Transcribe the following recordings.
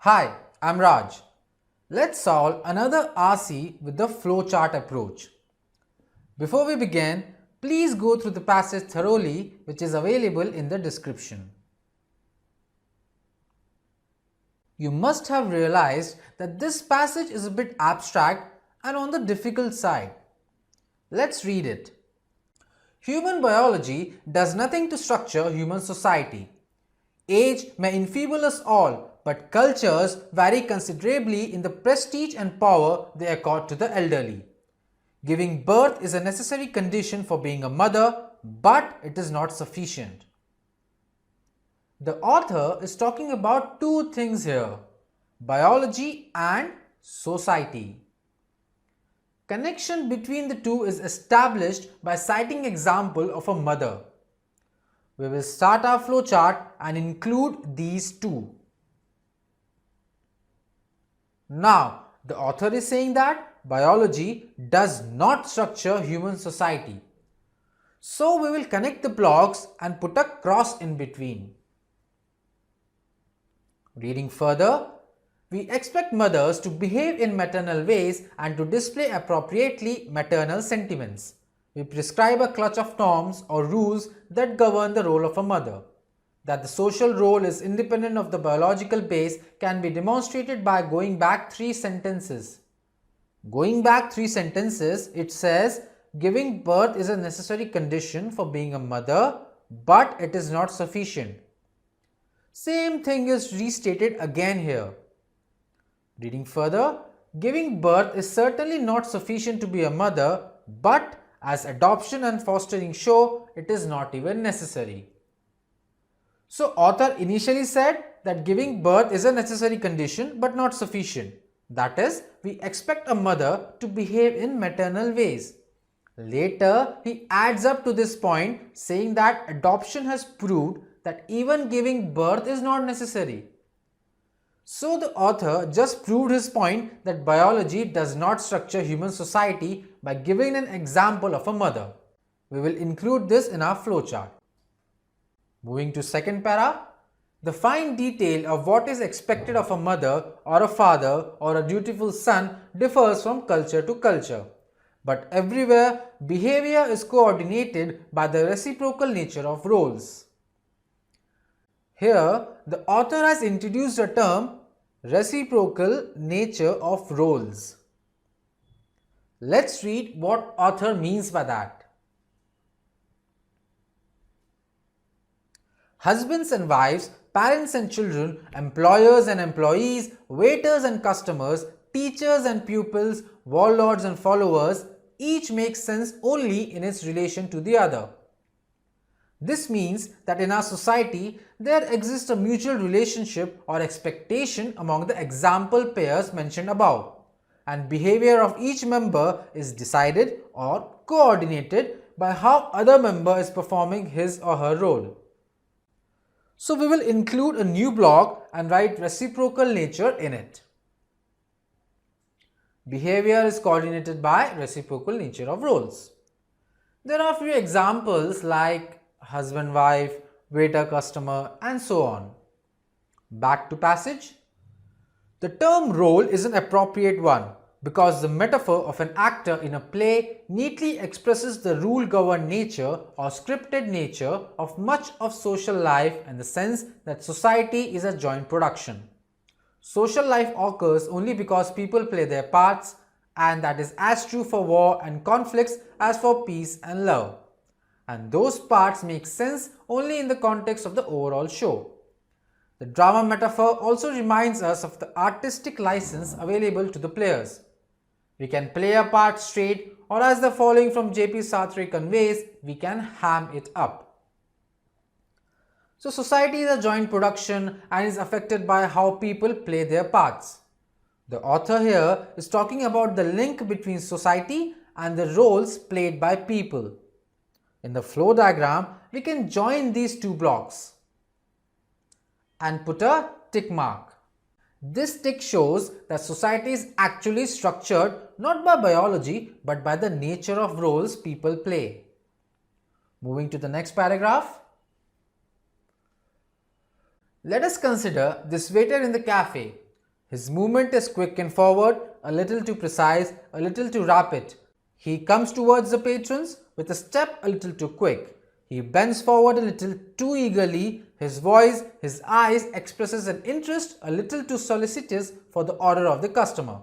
Hi, I'm Raj. Let's solve another RC with the flowchart approach. Before we begin, please go through the passage thoroughly, which is available in the description. You must have realized that this passage is a bit abstract and on the difficult side. Let's read it. Human biology does nothing to structure human society. Age may enfeeble us all, but cultures vary considerably in the prestige and power they accord to the elderly. Giving birth is a necessary condition for being a mother, but it is not sufficient. The author is talking about two things here: biology and society. Connection between the two is established by citing example of a mother. We will start our flowchart and include these two. Now, the author is saying that biology does not structure human society. So we will connect the blocks and put a cross in between. Reading further, we expect mothers to behave in maternal ways and to display appropriately maternal sentiments. We prescribe a clutch of norms or rules that govern the role of a mother. That the social role is independent of the biological base can be demonstrated by going back 3 sentences. Going back 3 sentences, it says, giving birth is a necessary condition for being a mother, but it is not sufficient. Same thing is restated again here. Reading further, giving birth is certainly not sufficient to be a mother, but as adoption and fostering show, it is not even necessary. So author initially said that giving birth is a necessary condition but not sufficient. That is, we expect a mother to behave in maternal ways. Later, he adds up to this point saying that adoption has proved that even giving birth is not necessary. So the author just proved his point that biology does not structure human society by giving an example of a mother. We will include this in our flowchart. Moving to second para, the fine detail of what is expected of a mother or a father or a dutiful son differs from culture to culture. But everywhere, behavior is coordinated by the reciprocal nature of roles. Here, the author has introduced a term, reciprocal nature of roles. Let's read what author means by that. Husbands and wives, parents and children, employers and employees, waiters and customers, teachers and pupils, warlords and followers, each makes sense only in its relation to the other. This means that in our society, there exists a mutual relationship or expectation among the example pairs mentioned above, and behavior of each member is decided or coordinated by how other member is performing his or her role. So we will include a new block and write reciprocal nature in it. Behavior is coordinated by reciprocal nature of roles. There are a few examples like husband, wife, waiter, customer, and so on. Back to passage. The term role is an appropriate one because the metaphor of an actor in a play neatly expresses the rule-governed nature or scripted nature of much of social life and the sense that society is a joint production. Social life occurs only because people play their parts, and that is as true for war and conflicts as for peace and love. And those parts make sense only in the context of the overall show. The drama metaphor also reminds us of the artistic license available to the players. We can play a part straight, or as the following from J.P. Sartre conveys, we can ham it up. So society is a joint production and is affected by how people play their parts. The author here is talking about the link between society and the roles played by people. In the flow diagram, we can join these two blocks and put a tick mark. This tick shows that society is actually structured not by biology but by the nature of roles people play. Moving to the next paragraph. Let us consider this waiter in the cafe. His movement is quick and forward, a little too precise, a little too rapid. He comes towards the patrons with a step a little too quick. He bends forward a little too eagerly. His voice, his eyes expresses an interest a little too solicitous for the order of the customer.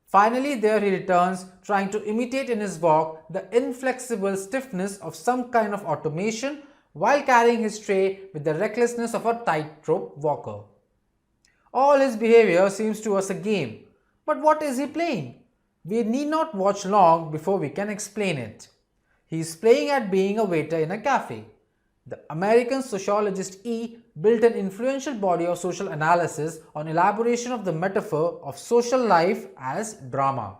Finally, there he returns, trying to imitate in his walk the inflexible stiffness of some kind of automation while carrying his tray with the recklessness of a tightrope walker. All his behavior seems to us a game. But what is he playing? We need not watch long before we can explain it. He is playing at being a waiter in a cafe. The American sociologist E. built an influential body of social analysis on elaboration of the metaphor of social life as drama.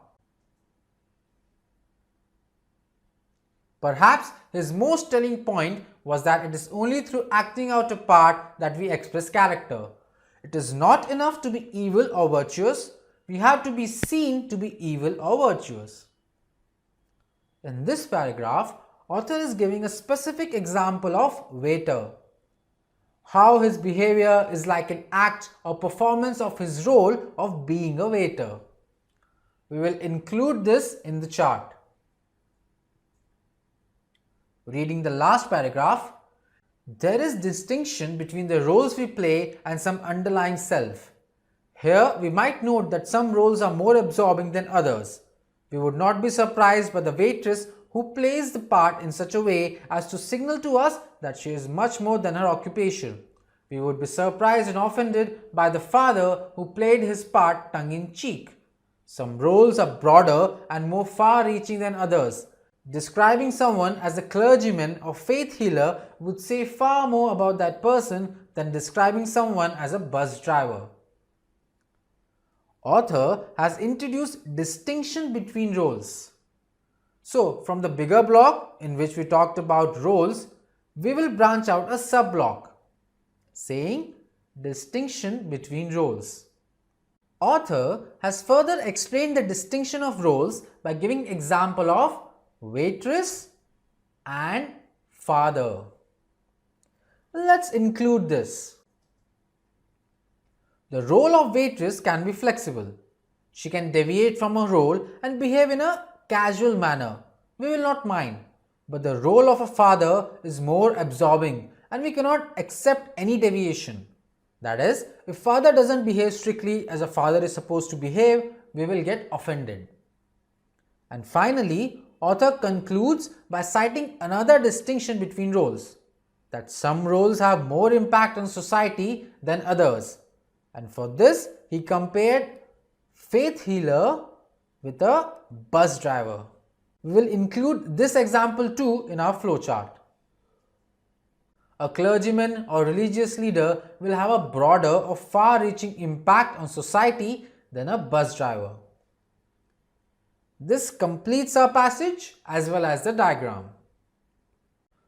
Perhaps his most telling point was that it is only through acting out a part that we express character. It is not enough to be evil or virtuous, we have to be seen to be evil or virtuous. In this paragraph, author is giving a specific example of waiter. How his behavior is like an act or performance of his role of being a waiter. We will include this in the chart. Reading the last paragraph, there is distinction between the roles we play and some underlying self. Here we might note that some roles are more absorbing than others. We would not be surprised by the waitress who plays the part in such a way as to signal to us that she is much more than her occupation. We would be surprised and offended by the father who played his part tongue-in-cheek. Some roles are broader and more far-reaching than others. Describing someone as a clergyman or faith healer would say far more about that person than describing someone as a bus driver. Author has introduced distinction between roles. So, from the bigger block in which we talked about roles, we will branch out a sub-block saying distinction between roles. Author has further explained the distinction of roles by giving example of waitress and father. Let's include this. The role of waitress can be flexible. She can deviate from her role and behave in a casual manner. We will not mind. But the role of a father is more absorbing and we cannot accept any deviation. That is, if father doesn't behave strictly as a father is supposed to behave, we will get offended. And finally, author concludes by citing another distinction between roles, that some roles have more impact on society than others. And for this, he compared faith healer with a bus driver. We will include this example too in our flowchart. A clergyman or religious leader will have a broader or far-reaching impact on society than a bus driver. This completes our passage as well as the diagram.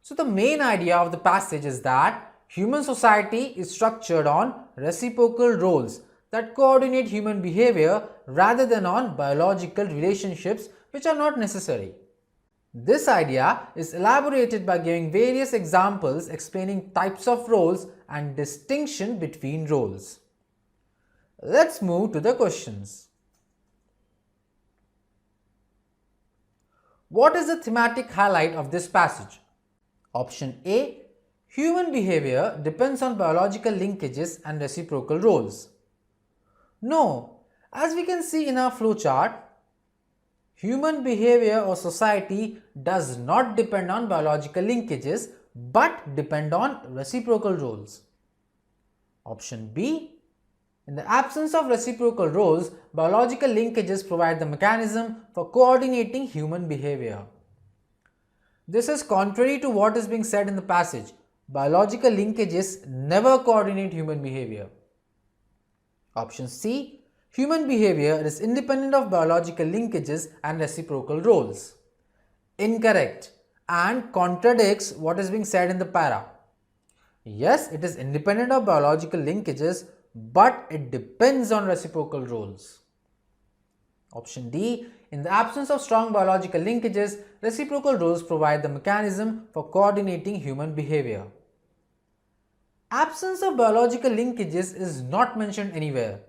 So the main idea of the passage is that human society is structured on reciprocal roles that coordinate human behavior rather than on biological relationships which are not necessary. This idea is elaborated by giving various examples explaining types of roles and distinction between roles. Let's move to the questions. What is the thematic highlight of this passage? Option A. Human behavior depends on biological linkages and reciprocal roles. No, as we can see in our flowchart, human behavior or society does not depend on biological linkages but depend on reciprocal roles. Option B. In the absence of reciprocal roles, biological linkages provide the mechanism for coordinating human behavior. This is contrary to what is being said in the passage. Biological linkages never coordinate human behavior. Option C. Human behavior is independent of biological linkages and reciprocal roles. Incorrect and contradicts what is being said in the para. Yes, it is independent of biological linkages, but it depends on reciprocal roles. Option D. In the absence of strong biological linkages, reciprocal roles provide the mechanism for coordinating human behavior. Absence of biological linkages is not mentioned anywhere.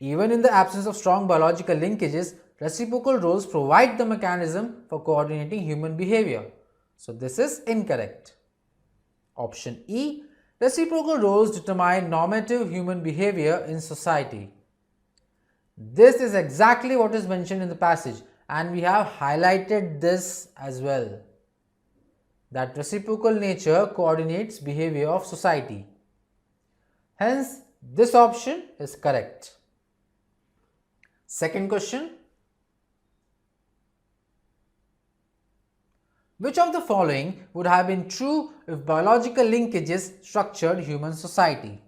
Even in the absence of strong biological linkages, reciprocal roles provide the mechanism for coordinating human behavior. So this is incorrect. Option E, reciprocal roles determine normative human behavior in society. This is exactly what is mentioned in the passage, and we have highlighted this as well, that reciprocal nature coordinates behavior of society. Hence, this option is correct. Second question. Which of the following would have been true if biological linkages structured human society?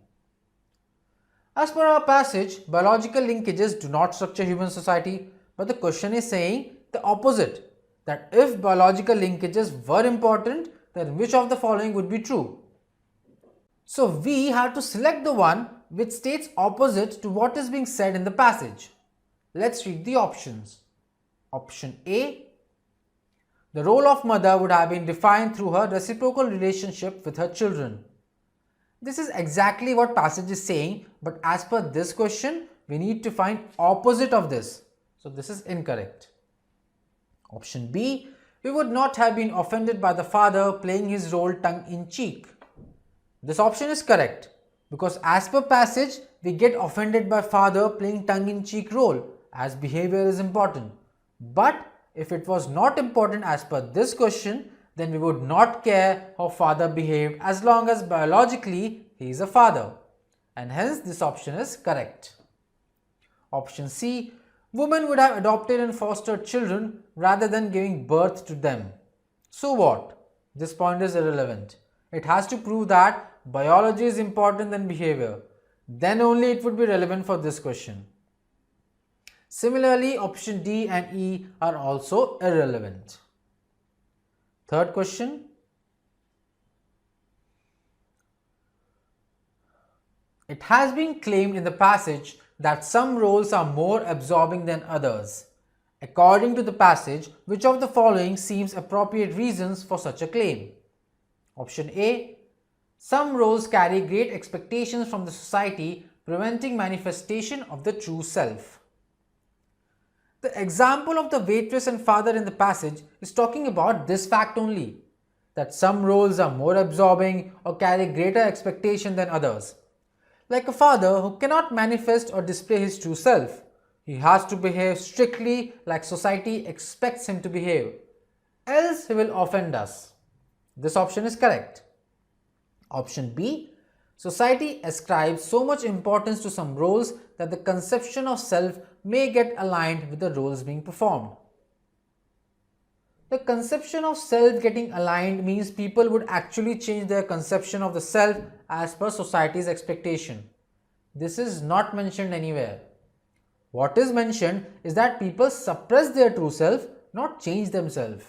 As per our passage, biological linkages do not structure human society, but the question is saying the opposite, that if biological linkages were important, then which of the following would be true? So we have to select the one which states opposite to what is being said in the passage. Let's read the options. Option A, the role of mother would have been defined through her reciprocal relationship with her children. This is exactly what passage is saying, but as per this question, we need to find opposite of this. So this is incorrect. Option B, we would not have been offended by the father playing his role tongue-in-cheek. This option is correct, because as per passage, we get offended by father playing tongue-in-cheek role, as behavior is important. But if it was not important as per this question, then we would not care how father behaved as long as biologically he is a father. And hence this option is correct. Option C, women would have adopted and fostered children rather than giving birth to them. So what? This point is irrelevant. It has to prove that biology is important than behavior. Then only it would be relevant for this question. Similarly, option D and E are also irrelevant. Third question. It has been claimed in the passage that some roles are more absorbing than others. According to the passage, which of the following seems appropriate reasons for such a claim? Option A, some roles carry great expectations from the society, preventing manifestation of the true self. The example of the waitress and father in the passage is talking about this fact only, that some roles are more absorbing or carry greater expectation than others. Like a father who cannot manifest or display his true self, he has to behave strictly like society expects him to behave, else he will offend us. This option is correct. Option B, society ascribes so much importance to some roles that the conception of self may get aligned with the roles being performed. The conception of self getting aligned means people would actually change their conception of the self as per society's expectation. This is not mentioned anywhere. What is mentioned is that people suppress their true self, not change themselves.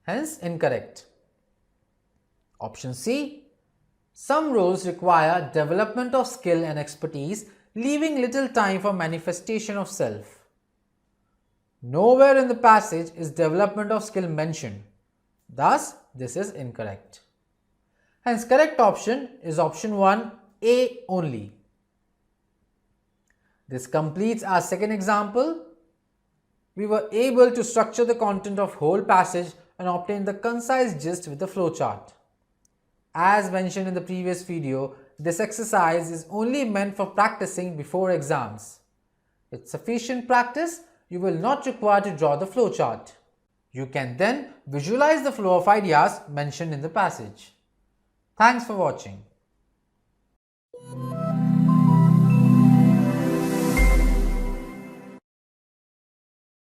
Hence incorrect. Option C, some roles require development of skill and expertise, leaving little time for manifestation of self. Nowhere in the passage is development of skill mentioned. Thus, this is incorrect. Hence, correct option is option 1, A only. This completes our second example. We were able to structure the content of whole passage and obtain the concise gist with the flowchart. As mentioned in the previous video, this exercise is only meant for practicing before exams. With sufficient practice, you will not require to draw the flowchart. You can then visualize the flow of ideas mentioned in the passage. Thanks for watching.